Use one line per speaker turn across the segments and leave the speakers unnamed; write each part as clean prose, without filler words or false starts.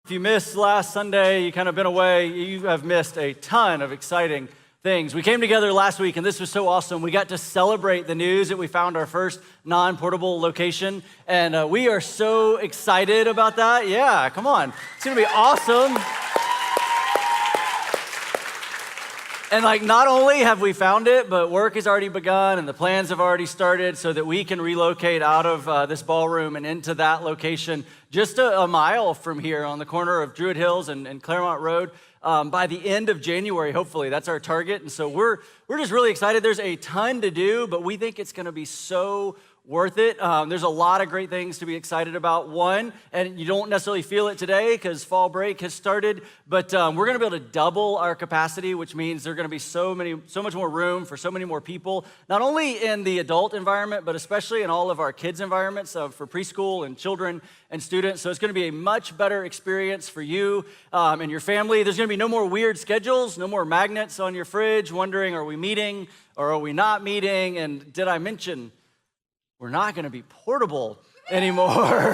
If you missed last Sunday, you kind of been away, you have missed a ton of exciting things. We came together last week, and this was so awesome. We got to celebrate the news that we found our first non-portable location, and we are so excited about that. Yeah, come on. It's going to be awesome. And not only have we found it, but work has already begun and the plans have already started so that we can relocate out of this ballroom and into that location just a mile from here on the corner of Druid Hills and Claremont Road by the end of January, hopefully. That's our target. And so we're just really excited. There's a ton to do, but we think it's going to be so worth it. There's a lot of great things to be excited about. One, and you don't necessarily feel it today because fall break has started, but we're going to be able to double our capacity, which means there's going to be so much more room for so many more people, not only in the adult environment, but especially in all of our kids' environments for preschool and children and students. So it's going to be a much better experience for you and your family. There's going to be no more weird schedules, no more magnets on your fridge wondering, are we meeting or are we not meeting? And did I mention we're not going to be portable anymore,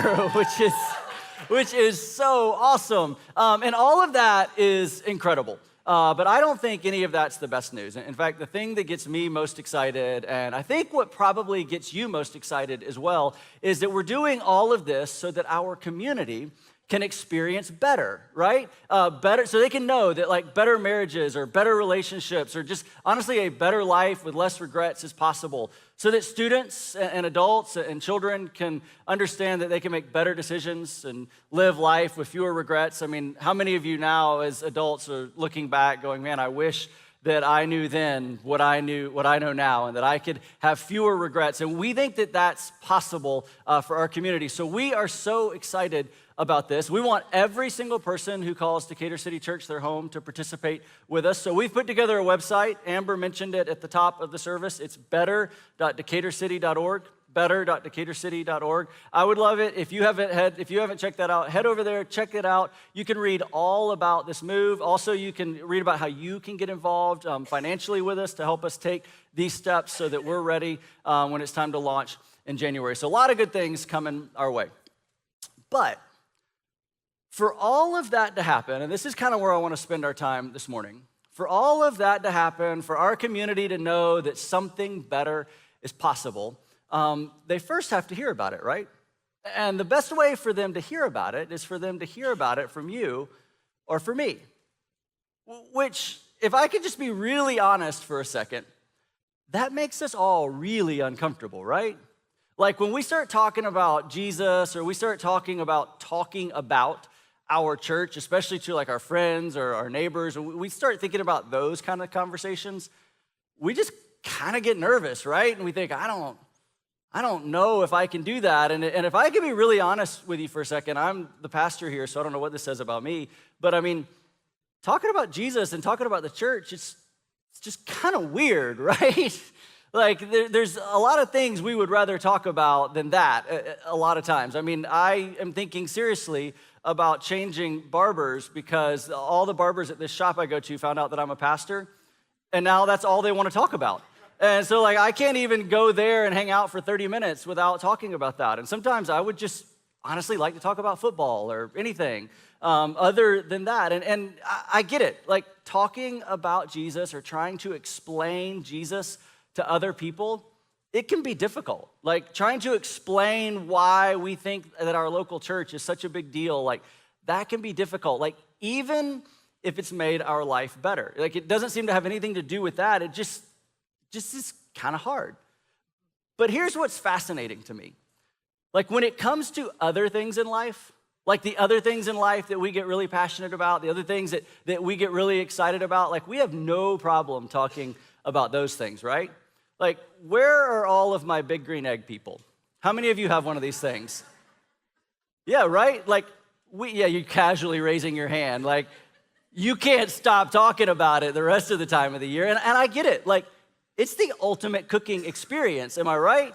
which is so awesome. And all of that is incredible. But I don't think any of that's the best news. In fact, the thing that gets me most excited, and I think what probably gets you most excited as well, is that we're doing all of this so that our community can experience better, right? Better, so they can know that better marriages or better relationships or just honestly a better life with less regrets is possible. So that students and adults and children can understand that they can make better decisions and live life with fewer regrets. I mean, how many of you now as adults are looking back going, man, I wish that I knew then what I know now, and that I could have fewer regrets. And we think that that's possible for our community. So we are so excited about this. We want every single person who calls Decatur City Church their home to participate with us. So we've put together a website. Amber mentioned it at the top of the service. It's better.decaturcity.org. better.decaturcity.org. I would love it if you haven't checked that out, head over there, check it out. You can read all about this move. Also, you can read about how you can get involved financially with us to help us take these steps so that we're ready when it's time to launch in January. So a lot of good things coming our way. But for all of that to happen, and this is kind of where I want to spend our time this morning, for all of that to happen, for our community to know that something better is possible, they first have to hear about it, right? And the best way for them to hear about it is for them to hear about it from you or from me. Which, if I could just be really honest for a second, that makes us all really uncomfortable, right? When we start talking about Jesus or we start talking about our church, especially to our friends or our neighbors, we start thinking about those kind of conversations, we just kind of get nervous, right? And we think, I don't know if I can do that. And if I can be really honest with you for a second, I'm the pastor here, so I don't know what this says about me. But I mean, talking about Jesus and talking about the church, it's just kind of weird, right? There's a lot of things we would rather talk about than that a lot of times. I mean, I am thinking seriously about changing barbers because all the barbers at this shop I go to found out that I'm a pastor, and now that's all they want to talk about. And so I can't even go there and hang out for 30 minutes without talking about that. And sometimes I would just honestly like to talk about football or anything other than that. And I get it. Talking about Jesus or trying to explain Jesus to other people, it can be difficult. Trying to explain why we think that our local church is such a big deal, that can be difficult. Even if it's made our life better. It doesn't seem to have anything to do with that. It just is kind of hard. But here's what's fascinating to me. When it comes to other things in life, the other things in life that we get really passionate about, the other things that we get really excited about, we have no problem talking about those things, right? Where are all of my big green egg people? How many of you have one of these things? Yeah, right? You're casually raising your hand. You can't stop talking about it the rest of the time of the year. And I get it. It's the ultimate cooking experience, am I right?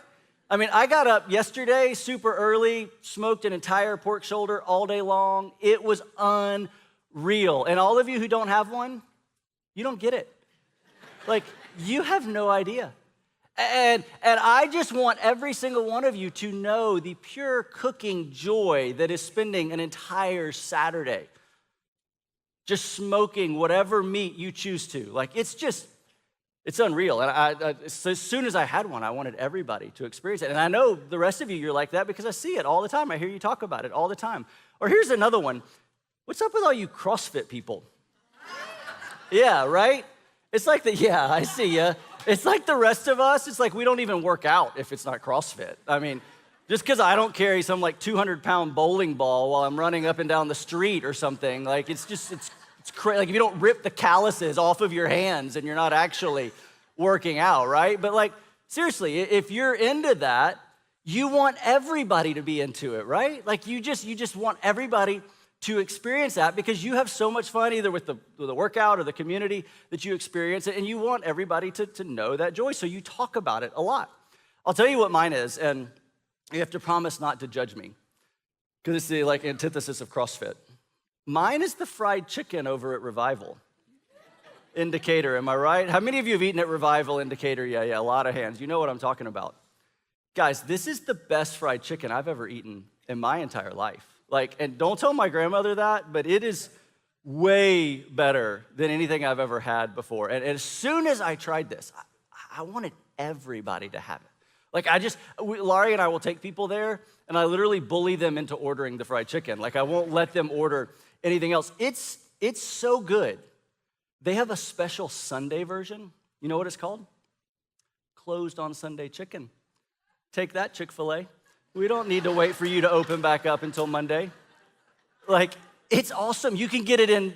I mean, I got up yesterday super early, smoked an entire pork shoulder all day long. It was unreal. And all of you who don't have one, you don't get it. You have no idea. And I just want every single one of you to know the pure cooking joy that is spending an entire Saturday just smoking whatever meat you choose to. Like, it's unreal. And so as soon as I had one, I wanted everybody to experience it. And I know the rest of you, you're like that because I see it all the time. I hear you talk about it all the time. Or here's another one. What's up with all you CrossFit people? Yeah, right? It's like yeah, I see ya. It's like the rest of us. It's like we don't even work out if it's not CrossFit. I mean, just because I don't carry some like 200-pound bowling ball while I'm running up and down the street or something, like it's crazy. Like if you don't rip the calluses off of your hands and you're not actually working out, right? But like seriously, if you're into that, you want everybody to be into it, right? Like you just want everybody to experience that because you have so much fun either with the workout or the community that you experience it, and you want everybody to know that joy, so you talk about it a lot. I'll tell you what mine is, and you have to promise not to judge me because it's the like antithesis of CrossFit. Mine is the fried chicken over at Revival in Decatur, am I right? How many of you have eaten at Revival in Decatur? Yeah, a lot of hands. You know what I'm talking about. Guys, this is the best fried chicken I've ever eaten in my entire life. Like, and don't tell my grandmother that, but it is way better than anything I've ever had before. And as soon as I tried this, I wanted everybody to have it. Like Laurie and I will take people there, and I literally bully them into ordering the fried chicken. Like I won't let them order anything else. It's so good. They have a special Sunday version. You know what it's called? Closed on Sunday chicken. Take that, Chick-fil-A. We don't need to wait for you to open back up until Monday. Like, it's awesome. You can get it in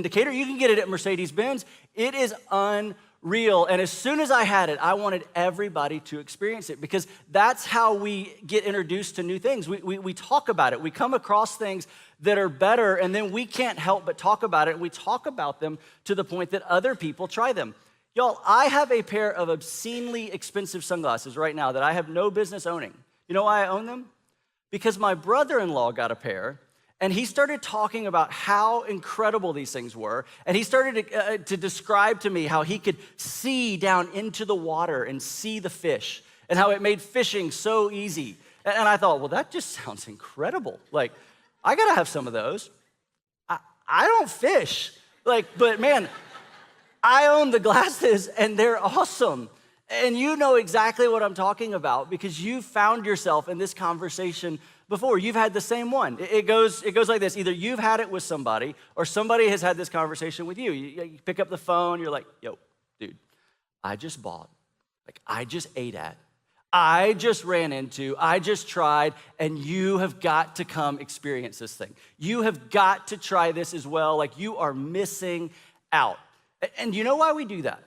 Decatur. You can get it at Mercedes-Benz. It is unreal. And as soon as I had it, I wanted everybody to experience it because that's how we get introduced to new things. We talk about it. We come across things that are better, and then we can't help but talk about it. We talk about them to the point that other people try them. Y'all, I have a pair of obscenely expensive sunglasses right now that I have no business owning. You know why I own them? Because my brother-in-law got a pair, and he started talking about how incredible these things were, and he started to describe to me how he could see down into the water and see the fish, and how it made fishing so easy. And I thought, well, that just sounds incredible. Like, I gotta have some of those. I don't fish, but man, I own the glasses, and they're awesome. And you know exactly what I'm talking about because you found yourself in this conversation before. You've had the same one. It goes like this. Either you've had it with somebody or somebody has had this conversation with you. You pick up the phone, you're like, yo, dude, I just bought, I just ate at, I just ran into, I just tried, and you have got to come experience this thing. You have got to try this as well. Like you are missing out. And you know why we do that?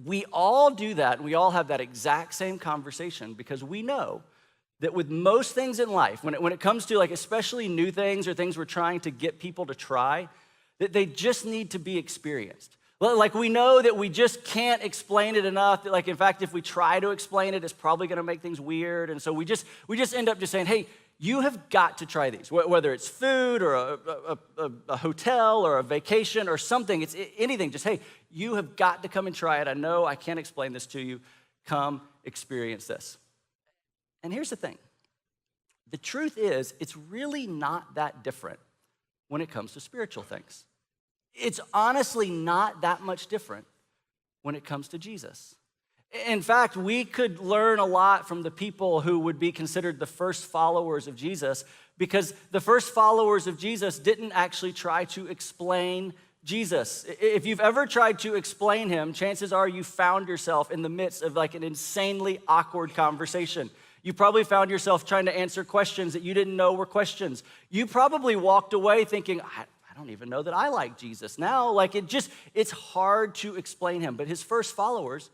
We all do that, and we all have that exact same conversation because we know that with most things in life, when it comes to especially new things or things we're trying to get people to try, that they just need to be experienced. Like we know that we just can't explain it enough. That in fact, if we try to explain it, it's probably going to make things weird. And so we just end up just saying, hey, you have got to try these, whether it's food or a hotel or a vacation or something. It's anything. Just, hey, you have got to come and try it. I know I can't explain this to you. Come experience this. And here's the thing. The truth is, it's really not that different when it comes to spiritual things. It's honestly not that much different when it comes to Jesus. In fact, we could learn a lot from the people who would be considered the first followers of Jesus because the first followers of Jesus didn't actually try to explain Jesus. If you've ever tried to explain him, chances are you found yourself in the midst of an insanely awkward conversation. You probably found yourself trying to answer questions that you didn't know were questions. You probably walked away thinking, I don't even know that I like Jesus now. It's hard to explain him. But his first followers,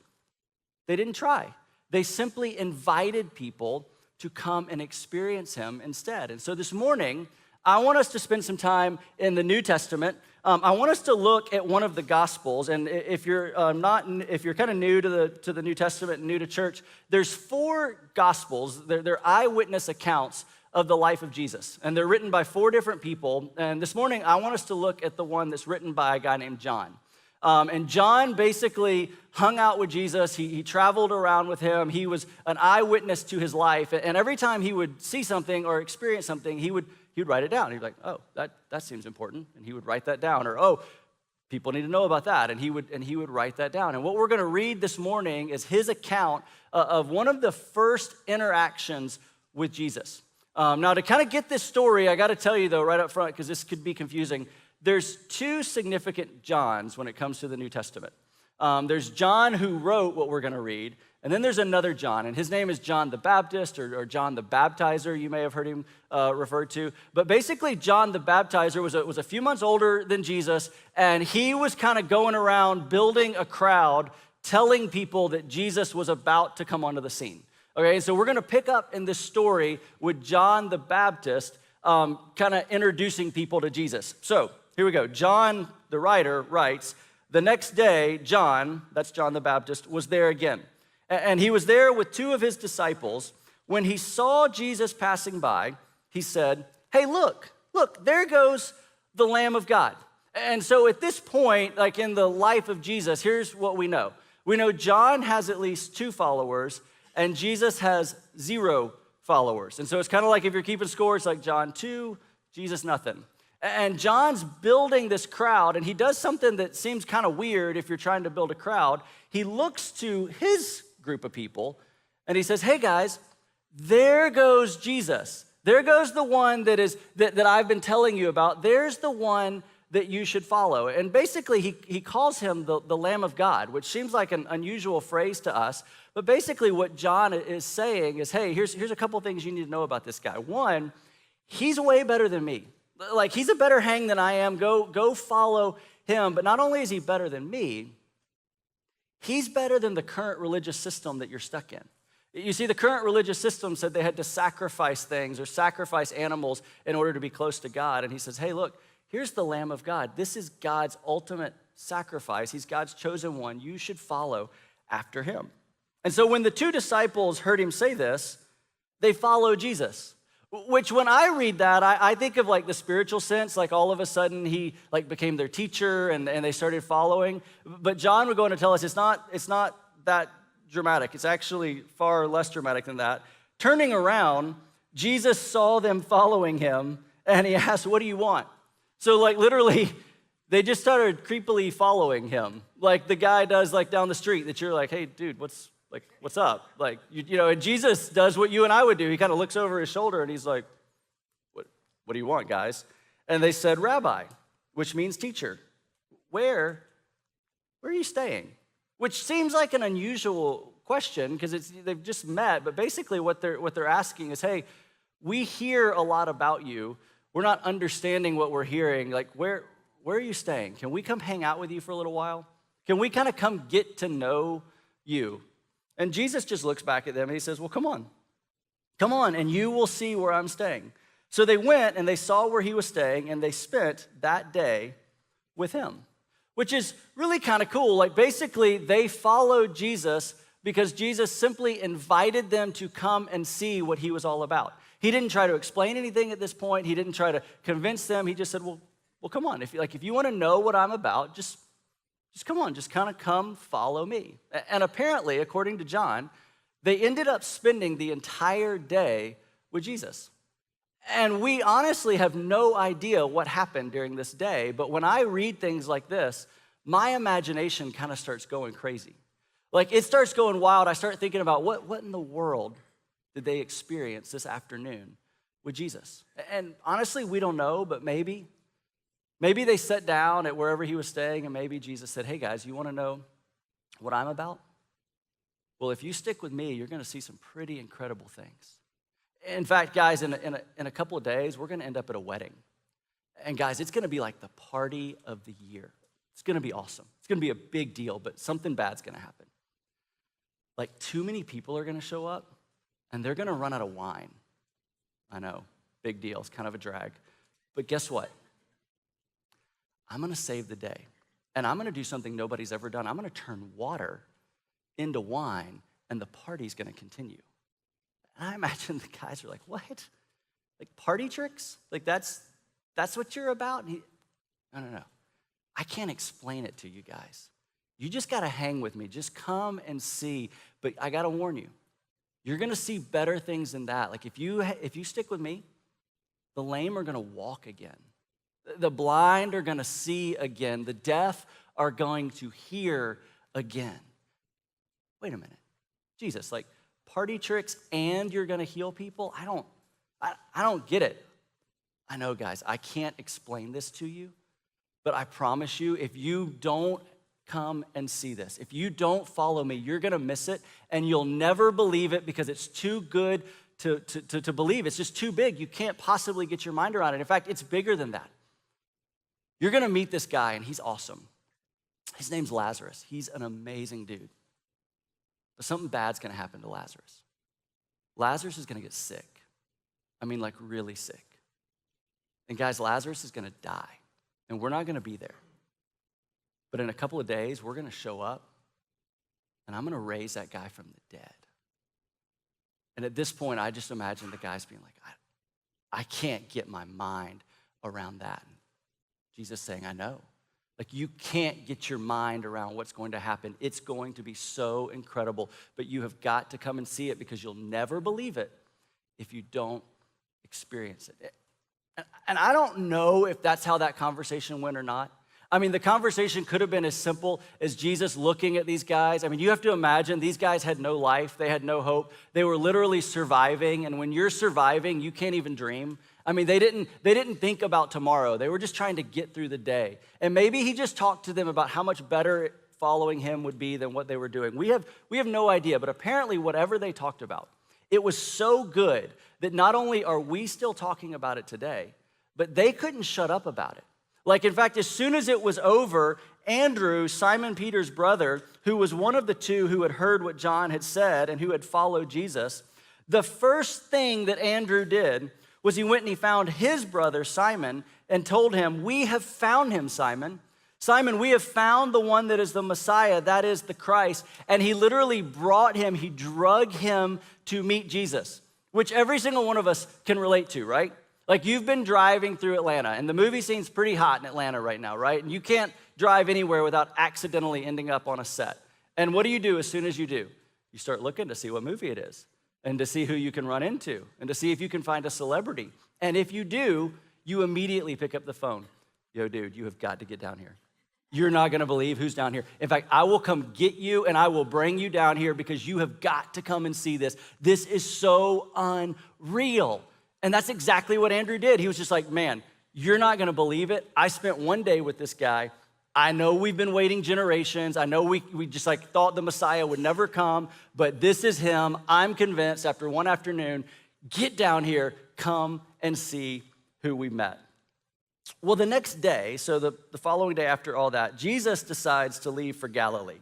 they didn't try. They simply invited people to come and experience him instead. And so this morning, I want us to spend some time in the New Testament. I want us to look at one of the Gospels. And if you're kind of new to the New Testament and new to church, there's 4 Gospels. They're eyewitness accounts of the life of Jesus. And they're written by 4 different people. And this morning, I want us to look at the one that's written by a guy named John. And John basically hung out with Jesus. He traveled around with him. He was an eyewitness to his life. And every time he would see something or experience something, he would write it down. He'd be like, oh, that seems important. And he would write that down. Or, oh, people need to know about that. And he would write that down. And what we're going to read this morning is his account of one of the first interactions with Jesus. Now, to kind of get this story, I got to tell you, though, right up front, because this could be confusing, there's two significant Johns when it comes to the New Testament. There's John who wrote what we're going to read, and then there's another John, and his name is John the Baptist or John the Baptizer, you may have heard him referred to. But basically, John the Baptizer was a few months older than Jesus, and he was kind of going around building a crowd, telling people that Jesus was about to come onto the scene. Okay, so we're going to pick up in this story with John the Baptist kind of introducing people to Jesus. So here we go. John, the writer, writes, the next day, John, that's John the Baptist, was there again. And he was there with two of his disciples. When he saw Jesus passing by, he said, hey, look, there goes the Lamb of God. And so at this point, like in the life of Jesus, here's what we know. We know John has at least 2 followers, and Jesus has 0 followers. And so it's kind of like if you're keeping score, it's like John 2, Jesus nothing. And John's building this crowd, and he does something that seems kind of weird if you're trying to build a crowd. He looks to his group of people, and he says, hey guys, there goes Jesus. There goes the one that I've been telling you about. There's the one that you should follow. And basically, he calls him the Lamb of God, which seems like an unusual phrase to us. But basically what John is saying is, hey, here's a couple things you need to know about this guy. One, he's way better than me. Like, he's a better hang than I am. Go follow him. But not only is he better than me, he's better than the current religious system that you're stuck in. You see, the current religious system said they had to sacrifice things or sacrifice animals in order to be close to God. And he says, hey, look, here's the Lamb of God. This is God's ultimate sacrifice. He's God's chosen one. You should follow after him. And so when the 2 disciples heard him say this, they followed Jesus. Which when I read that, I think of like the spiritual sense, like all of a sudden he like became their teacher and they started following. But John would go on to tell us it's not that dramatic. It's actually far less dramatic than that. Turning around, Jesus saw them following him and he asked, what do you want? So like literally, they just started creepily following him. Like the guy does like down the street that you're like, hey dude, what's up? Like, you know, and Jesus does what you and I would do. He kind of looks over his shoulder and he's like, what do you want, guys? And they said, Rabbi, which means teacher. Where are you staying? Which seems like an unusual question because they've just met, but basically what they're asking is, hey, we hear a lot about you. We're not understanding what we're hearing. Like, where are you staying? Can we come hang out with you for a little while? Can we kind of come get to know you? And Jesus just looks back at them and he says, well, come on, and you will see where I'm staying. So they went and they saw where he was staying and they spent that day with him, which is really kind of cool. Like basically they followed Jesus because Jesus simply invited them to come and see what he was all about. He didn't try to explain anything at this point. He didn't try to convince them. He just said, well, come on. If you want to know what I'm about, just come on, just kind of come follow me. And apparently, according to John, they ended up spending the entire day with Jesus. And we honestly have no idea what happened during this day, but when I read things like this, my imagination kind of starts going crazy. Like it starts going wild. I start thinking about what in the world did they experience this afternoon with Jesus? And honestly, we don't know, but maybe they sat down at wherever he was staying and maybe Jesus said, hey guys, you want to know what I'm about? Well, if you stick with me, you're going to see some pretty incredible things. In fact, guys, in a couple of days, we're going to end up at a wedding. And guys, it's going to be like the party of the year. It's going to be awesome. It's going to be a big deal, but something bad's going to happen. Like too many people are going to show up and they're going to run out of wine. I know, big deal. It's kind of a drag. But guess what? I'm going to save the day, and I'm going to do something nobody's ever done. I'm going to turn water into wine, and the party's going to continue. And I imagine the guys are like, what? Like party tricks? Like that's what you're about? No. I can't explain it to you guys. You just got to hang with me. Just come and see. But I got to warn you, you're going to see better things than that. Like if you stick with me, the lame are going to walk again. The blind are going to see again. The deaf are going to hear again. Wait a minute. Jesus, like party tricks and you're going to heal people? I don't get it. I know, guys, I can't explain this to you, but I promise you, if you don't come and see this, if you don't follow me, you're going to miss it, and you'll never believe it because it's too good to believe. It's just too big. You can't possibly get your mind around it. In fact, it's bigger than that. You're going to meet this guy, and he's awesome. His name's Lazarus. He's an amazing dude. But something bad's going to happen to Lazarus. Lazarus is going to get sick. I mean, like really sick. And guys, Lazarus is going to die, and we're not going to be there. But in a couple of days, we're going to show up, and I'm going to raise that guy from the dead. And at this point, I just imagine the guys being like, I can't get my mind around that. And Jesus saying, I know. Like, you can't get your mind around what's going to happen. It's going to be so incredible, but you have got to come and see it because you'll never believe it if you don't experience it. And I don't know if that's how that conversation went or not. I mean, the conversation could have been as simple as Jesus looking at these guys. I mean, you have to imagine these guys had no life. They had no hope. They were literally surviving. And when you're surviving, you can't even dream. I mean, they didn't think about tomorrow. They were just trying to get through the day. And maybe he just talked to them about how much better following him would be than what they were doing. We have no idea, but apparently whatever they talked about, it was so good that not only are we still talking about it today, but they couldn't shut up about it. Like, in fact, as soon as it was over, Andrew, Simon Peter's brother, who was one of the two who had heard what John had said and who had followed Jesus, the first thing that Andrew did was he went and he found his brother Simon and told him, "We have found him, Simon. Simon, we have found the one that is the Messiah, that is the Christ." And he literally brought him, he drug him to meet Jesus, which every single one of us can relate to, right? Like, you've been driving through Atlanta, and the movie scene's pretty hot in Atlanta right now, right? And you can't drive anywhere without accidentally ending up on a set. And what do you do as soon as you do? You start looking to see what movie it is, and to see who you can run into, and to see if you can find a celebrity. And if you do, you immediately pick up the phone. Yo, dude, you have got to get down here. You're not going to believe who's down here. In fact, I will come get you, and I will bring you down here because you have got to come and see this. This is so unreal. And that's exactly what Andrew did. He was just like, man, you're not going to believe it. I spent one day with this guy. I know we've been waiting generations. I know we just like thought the Messiah would never come, but this is him. I'm convinced after one afternoon. Get down here, come and see who we met. Well, the next day, so the following day after all that, Jesus decides to leave for Galilee.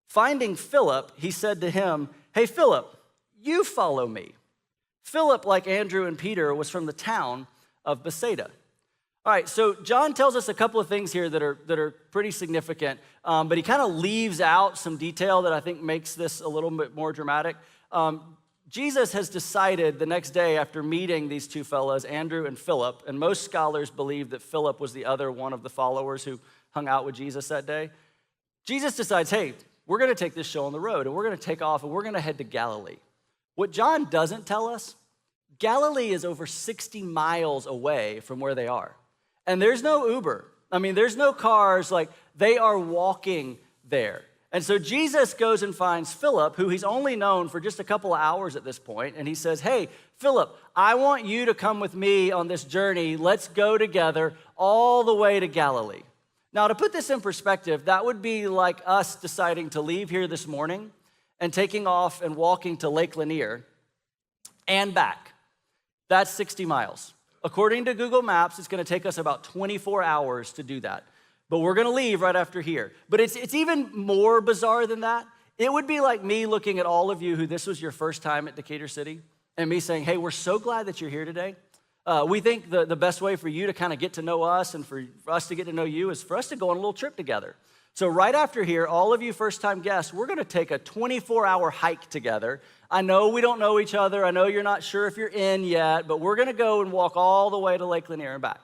Finding Philip, he said to him, "Hey, Philip, you follow me." Philip, like Andrew and Peter, was from the town of Bethsaida. All right, so John tells us a couple of things here that are pretty significant, but he kind of leaves out some detail that I think makes this a little bit more dramatic. Jesus has decided the next day after meeting these two fellows, Andrew and Philip, and most scholars believe that Philip was the other one of the followers who hung out with Jesus that day. Jesus decides, hey, we're going to take this show on the road, and we're going to take off, and we're going to head to Galilee. What John doesn't tell us, Galilee is over 60 miles away from where they are. And there's no Uber. I mean, there's no cars. Like, they are walking there. And so Jesus goes and finds Philip, who he's only known for just a couple of hours at this point, and he says, hey, Philip, I want you to come with me on this journey. Let's go together all the way to Galilee. Now, to put this in perspective, that would be like us deciding to leave here this morning and taking off and walking to Lake Lanier and back. That's 60 miles. According to Google Maps, it's going to take us about 24 hours to do that. But we're going to leave right after here. But it's even more bizarre than that. It would be like me looking at all of you who this was your first time at Decatur City and me saying, hey, we're so glad that you're here today. We think the best way for you to kind of get to know us and for us to get to know you is for us to go on a little trip together. So right after here, all of you first-time guests, we're going to take a 24-hour hike together. I know we don't know each other. I know you're not sure if you're in yet, but we're going to go and walk all the way to Lake Lanier and back.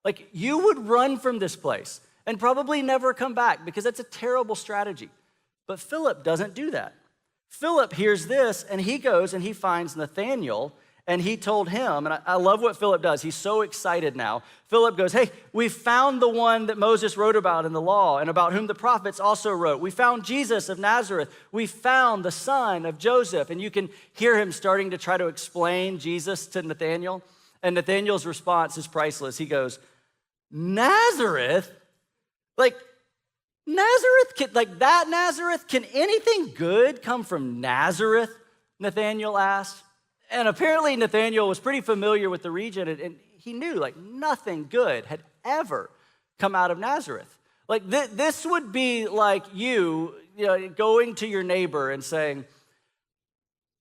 Like, you would run from this place. and probably never come back because that's a terrible strategy. But Philip doesn't do that. Philip hears this, and he goes and he finds Nathanael, and he told him, and I love what Philip does. He's so excited now. Philip goes, hey, we found the one that Moses wrote about in the law and about whom the prophets also wrote. We found Jesus of Nazareth. We found the son of Joseph. And you can hear him starting to try to explain Jesus to Nathanael. And Nathanael's response is priceless. He goes, Nazareth? Like Nazareth? Like that Nazareth? Can anything good come from Nazareth? Nathanael asked. And apparently Nathanael was pretty familiar with the region, and he knew like nothing good had ever come out of Nazareth. Like this would be like you know, going to your neighbor and saying,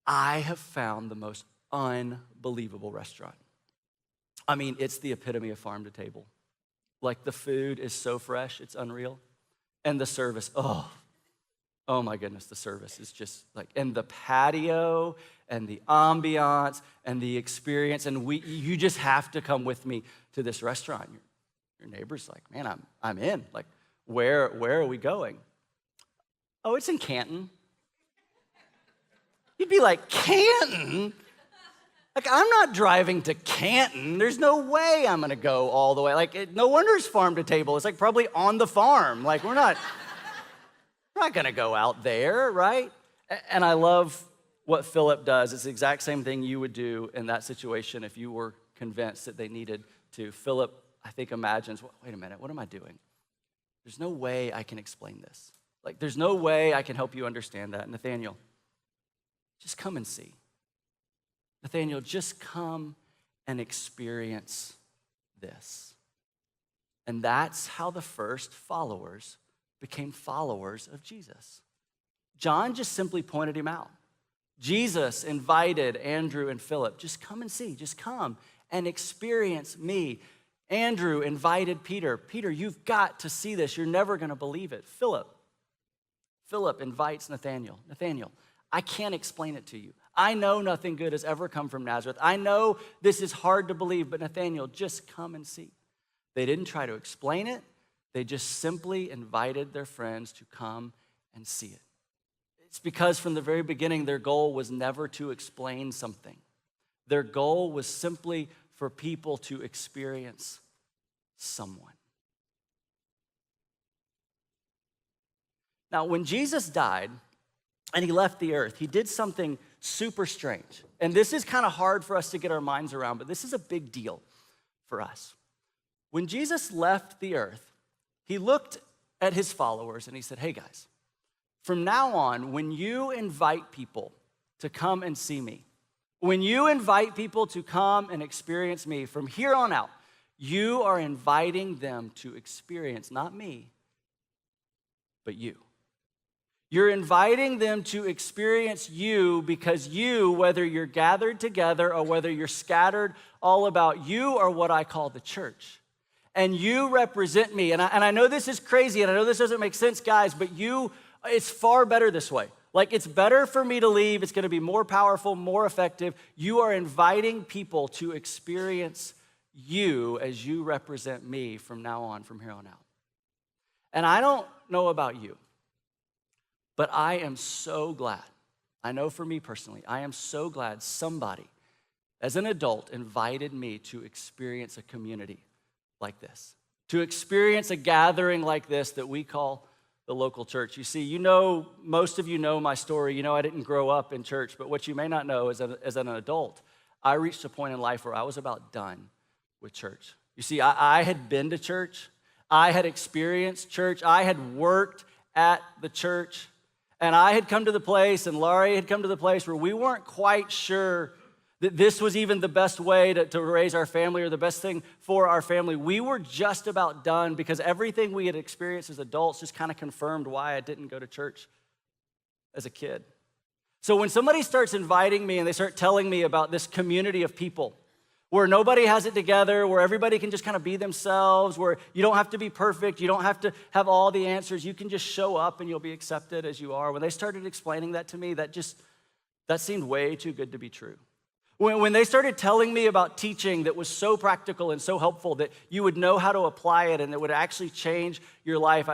I have found the most unbelievable restaurant. I mean, it's the epitome of farm to table. Like the food is so fresh, it's unreal. And the service, oh my goodness, the service is just like, and the patio and the ambiance and the experience, and you just have to come with me to this restaurant. Your neighbor's like, man, I'm in. Like, where are we going? Oh, it's in Canton. You'd be like, Canton? Like, I'm not driving to Canton. There's no way I'm gonna go all the way. Like, no wonder it's farm to table. It's like probably on the farm. Like, we're not gonna go out there, right? And I love what Philip does. It's the exact same thing you would do in that situation if you were convinced that they needed to. Philip, I think, imagines, wait a minute, what am I doing? There's no way I can explain this. Like, there's no way I can help you understand that. Nathanael, just come and see. Nathanael, just come and experience this. And that's how the first followers became followers of Jesus. John just simply pointed him out. Jesus invited Andrew and Philip, just come and see, just come and experience me. Andrew invited Peter. Peter, you've got to see this. You're never going to believe it. Philip invites Nathanael. Nathanael, I can't explain it to you. I know nothing good has ever come from Nazareth. I know this is hard to believe, but Nathanael, just come and see. They didn't try to explain it. They just simply invited their friends to come and see it. It's because from the very beginning, their goal was never to explain something. Their goal was simply for people to experience someone. Now, when Jesus died and he left the earth, he did something super strange. And this is kind of hard for us to get our minds around, but this is a big deal for us. When Jesus left the earth, he looked at his followers and he said, hey guys, from now on, when you invite people to come and see me, when you invite people to come and experience me, from here on out, you are inviting them to experience not me, but you. You're inviting them to experience you because you, whether you're gathered together or whether you're scattered all about, you are what I call the church. And you represent me. And I know this is crazy, and I know this doesn't make sense, guys, but it's far better this way. Like, it's better for me to leave. It's going to be more powerful, more effective. You are inviting people to experience you as you represent me from now on, from here on out. And I don't know about you, but I am so glad. I know for me personally, I am so glad somebody, as an adult, invited me to experience a community like this, to experience a gathering like this that we call the local church. You see, most of you know my story. I didn't grow up in church, but what you may not know is that as an adult, I reached a point in life where I was about done with church. You see, I had been to church. I had experienced church. I had worked at the church. And I had come to the place, and Laurie had come to the place where we weren't quite sure that this was even the best way to raise our family or the best thing for our family. We were just about done because everything we had experienced as adults just kind of confirmed why I didn't go to church as a kid. So when somebody starts inviting me and they start telling me about this community of people where nobody has it together, where everybody can just kind of be themselves, where you don't have to be perfect, you don't have to have all the answers, you can just show up and you'll be accepted as you are. When they started explaining that to me, that seemed way too good to be true. When they started telling me about teaching that was so practical and so helpful that you would know how to apply it and it would actually change your life,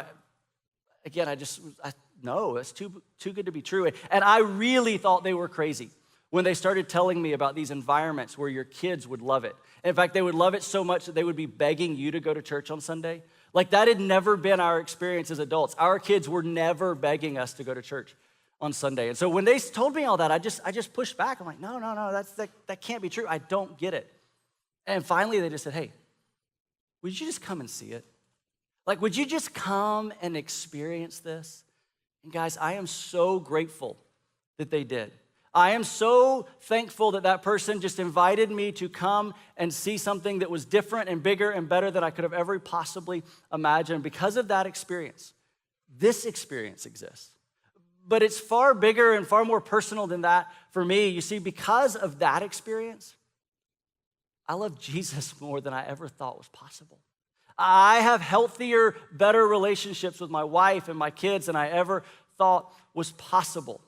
no, it's too good to be true. And I really thought they were crazy when they started telling me about these environments where your kids would love it. In fact, they would love it so much that they would be begging you to go to church on Sunday. Like, that had never been our experience as adults. Our kids were never begging us to go to church on Sunday. And so when they told me all that, I just pushed back. I'm like, no, that can't be true. I don't get it. And finally, they just said, hey, would you just come and see it? Like, would you just come and experience this? And guys, I am so grateful that they did. I am so thankful that that person just invited me to come and see something that was different and bigger and better than I could have ever possibly imagined. Because of that experience, this experience exists. But it's far bigger and far more personal than that for me. You see, because of that experience, I love Jesus more than I ever thought was possible. I have healthier, better relationships with my wife and my kids than I ever thought was possible.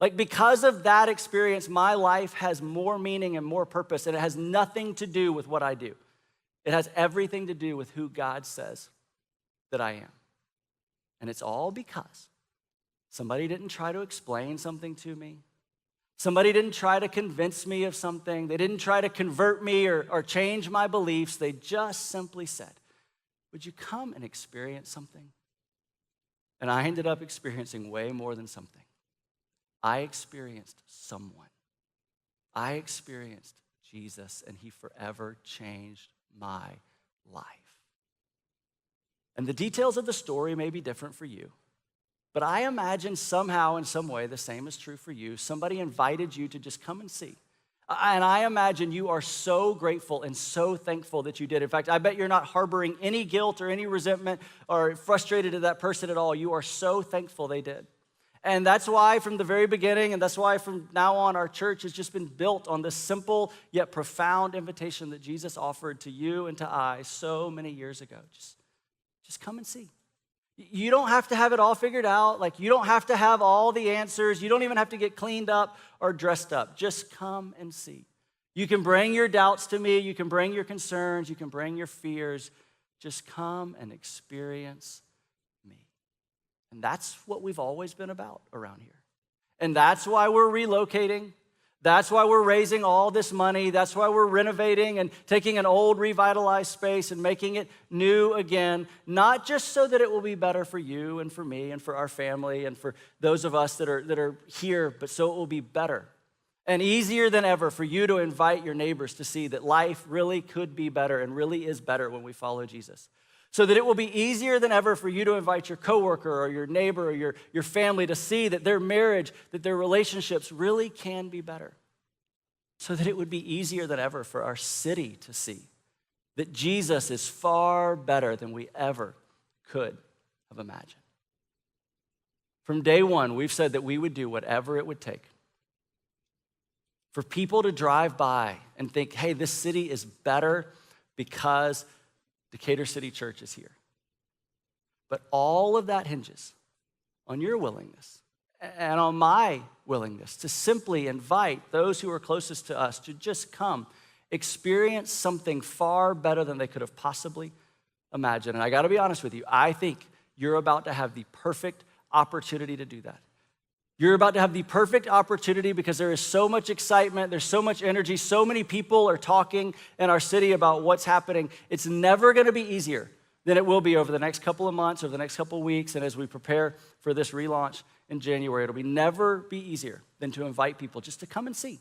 Like, because of that experience, my life has more meaning and more purpose, and it has nothing to do with what I do. It has everything to do with who God says that I am. And it's all because somebody didn't try to explain something to me. Somebody didn't try to convince me of something. They didn't try to convert me or change my beliefs. They just simply said, would you come and experience something? And I ended up experiencing way more than something. I experienced someone. I experienced Jesus, and he forever changed my life. And the details of the story may be different for you, but I imagine somehow, in some way, the same is true for you. Somebody invited you to just come and see. And I imagine you are so grateful and so thankful that you did. In fact, I bet you're not harboring any guilt or any resentment or frustrated at that person at all. You are so thankful they did. And that's why from the very beginning, and that's why from now on, our church has just been built on this simple yet profound invitation that Jesus offered to you and to I so many years ago. Just come and see. You don't have to have it all figured out. Like, you don't have to have all the answers. You don't even have to get cleaned up or dressed up. Just come and see. You can bring your doubts to me. You can bring your concerns. You can bring your fears. Just come and experience me. And that's what we've always been about around here. And that's why we're relocating. That's why we're raising all this money. That's why we're renovating and taking an old revitalized space and making it new again, not just so that it will be better for you and for me and for our family and for those of us that are here, but so it will be better and easier than ever for you to invite your neighbors to see that life really could be better and really is better when we follow Jesus. So that it will be easier than ever for you to invite your coworker or your neighbor or your family to see that their marriage, that their relationships really can be better. So that it would be easier than ever for our city to see that Jesus is far better than we ever could have imagined. From day one, we've said that we would do whatever it would take for people to drive by and think, hey, this city is better because Decatur City Church is here. But all of that hinges on your willingness and on my willingness to simply invite those who are closest to us to just come experience something far better than they could have possibly imagined. And I got to be honest with you, I think you're about to have the perfect opportunity to do that. You're about to have the perfect opportunity because there is so much excitement, there's so much energy, so many people are talking in our city about what's happening. It's never going to be easier than it will be over the next couple of months, over the next couple of weeks, and as we prepare for this relaunch in January. It'll never be easier than to invite people just to come and see.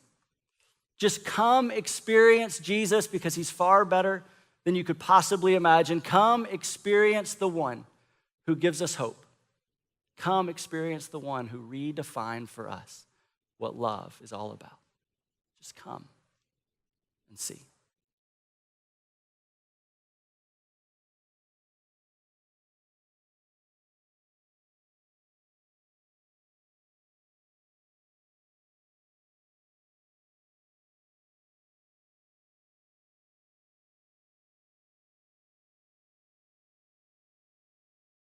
Just come experience Jesus because he's far better than you could possibly imagine. Come experience the one who gives us hope. Come experience the one who redefined for us what love is all about. Just come and see.